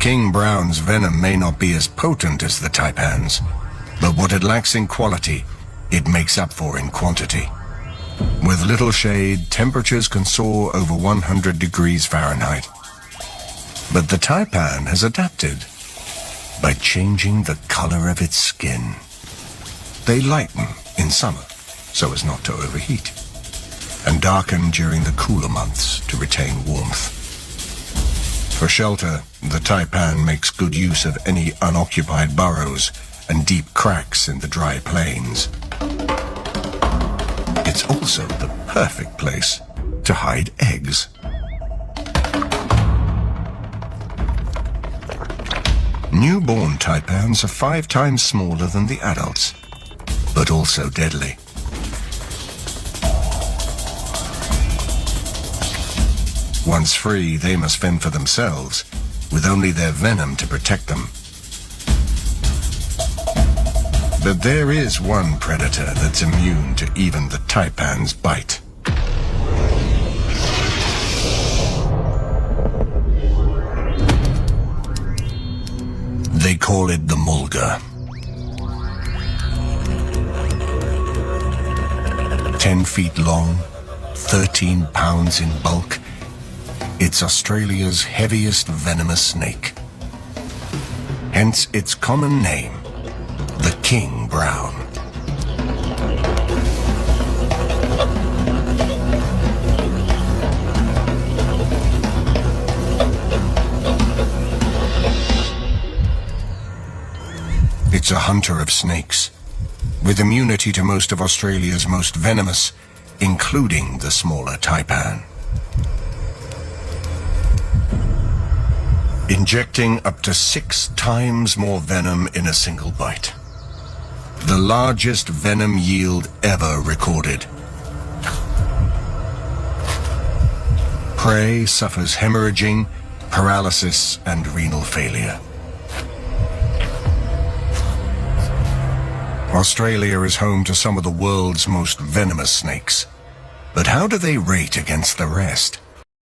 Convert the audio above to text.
King Brown's venom may not be as potent as the Taipan's, but what it lacks in quality, it makes up for in quantity. With little shade, temperatures can soar over 100 degrees Fahrenheit. But the Taipan has adapted by changing the color of its skin. They lighten in summer so as not to overheat, and darken during the cooler months to retain warmth. For shelter, the Taipan makes good use of any unoccupied burrows and deep cracks in the dry plains. It's also the perfect place to hide eggs. Newborn taipans are 5 times smaller than the adults, but also deadly. Once free, they must fend for themselves, with only their venom to protect them. But there is one predator that's immune to even the taipan's bite. They call it the mulga. 10 feet long, 13 pounds in bulk, it's Australia's heaviest venomous snake. Hence its common name, the King Brown. It's a hunter of snakes, with immunity to most of Australia's most venomous, including the smaller taipan. Injecting up to 6 times more venom in a single bite. The largest venom yield ever recorded. Prey suffers hemorrhaging, paralysis, and renal failure. Australia is home to some of the world's most venomous snakes. But how do they rate against the rest?